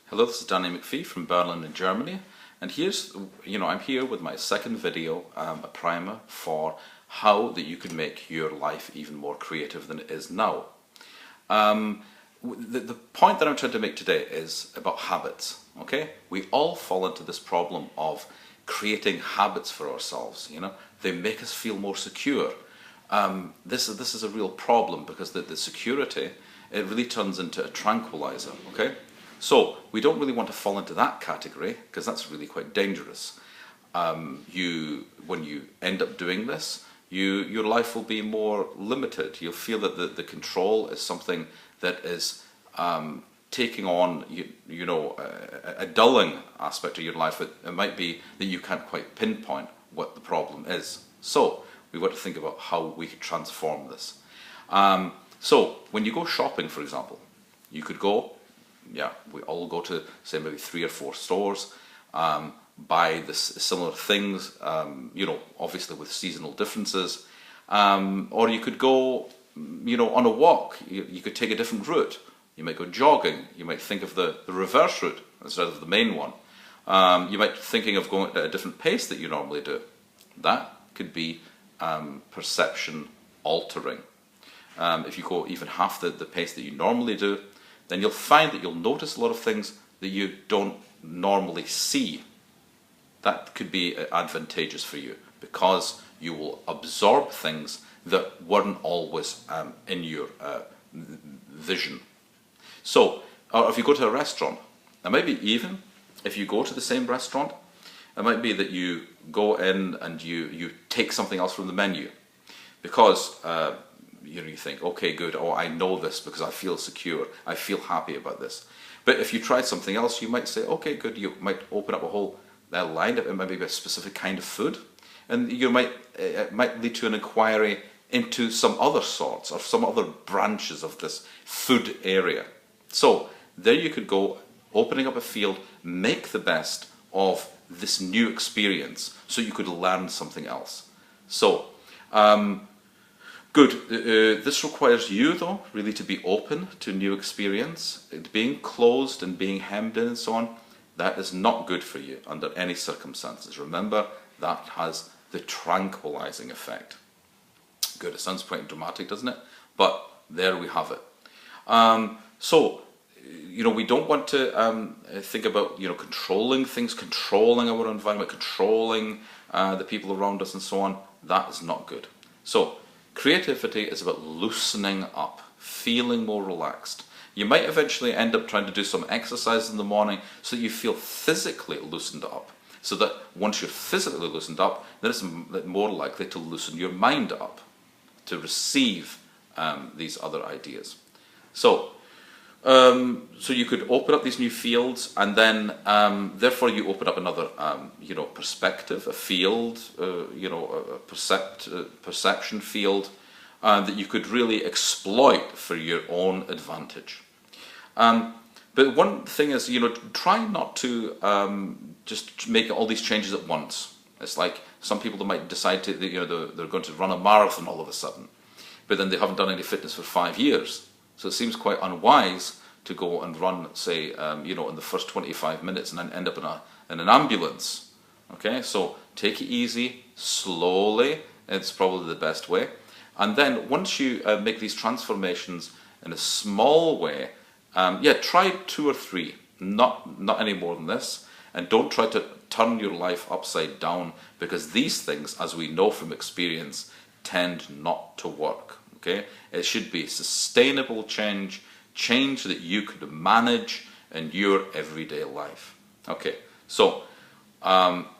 Hello, this is Danny McPhee from Berlin in Germany, and I'm here with my second video, a primer for how that you can make your life even more creative than it is now. The point that I'm trying to make today is about habits, okay? We all fall into this problem of creating habits for ourselves, They make us feel more secure. This is a real problem because the security, it really turns into a tranquilizer, okay? So we don't really want to fall into that category because that's really quite dangerous. When you end up doing this, your life will be more limited. You'll feel that the control is something that is taking on a dulling aspect of your life. It might be that you can't quite pinpoint what the problem is. So we want to think about how we can transform this. So when you go shopping, for example, you could go. We all go to, say, maybe 3 or 4 stores, buy similar things, obviously with seasonal differences. Or you could go, on a walk. You could take a different route. You might go jogging. You might think of the reverse route instead of the main one. You might be thinking of going at a different pace that you normally do. That could be perception altering. If you go even half the pace that you normally do, then you'll find that you'll notice a lot of things that you don't normally see. That could be advantageous for you because you will absorb things that weren't always in your vision. So, or if you go to a restaurant, it might be even if you go to the same restaurant, it might be that you go in and you take something else from the menu because you think, okay, good, I know this because I feel secure, I feel happy about this. But if you tried something else, you might say, okay, good, you might open up a whole line, it might be a specific kind of food, and it might lead to an inquiry into some other sorts, or some other branches of this food area. So there you could go, opening up a field, make the best of this new experience, so you could learn something else. So, good. This requires you, though, really to be open to new experience. Being closed and being hemmed in and so on, that is not good for you under any circumstances. Remember, that has the tranquilizing effect. Good. It sounds quite dramatic, doesn't it? But there we have it. We don't want to think about controlling things, controlling our environment, controlling the people around us and so on. That is not good. So creativity is about loosening up, feeling more relaxed. You might eventually end up trying to do some exercise in the morning so that you feel physically loosened up. So that once you're physically loosened up, then it's more likely to loosen your mind up to receive these other ideas. So you could open up these new fields, and then therefore you open up another perspective, a field, a perception field that you could really exploit for your own advantage. But one thing is, try not to just make all these changes at once. It's like some people that might decide to, they're going to run a marathon all of a sudden, but then they haven't done any fitness for 5 years. So it seems quite unwise to go and run, say, in the first 25 minutes and then end up in an ambulance. Okay, so take it easy, slowly. It's probably the best way. And then once you make these transformations in a small way, try 2 or 3, not any more than this. And don't try to turn your life upside down, because these things, as we know from experience, tend not to work. Okay, it should be sustainable change that you could manage in your everyday life. Okay, so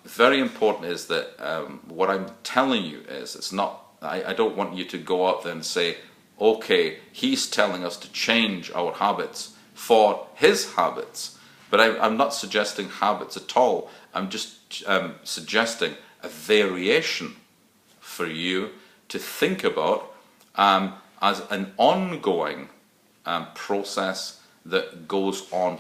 very important is that what I'm telling you is, it's not. I don't want you to go out there and say, okay, he's telling us to change our habits for his habits. But I'm not suggesting habits at all. I'm just suggesting a variation for you to think about as an ongoing process that goes on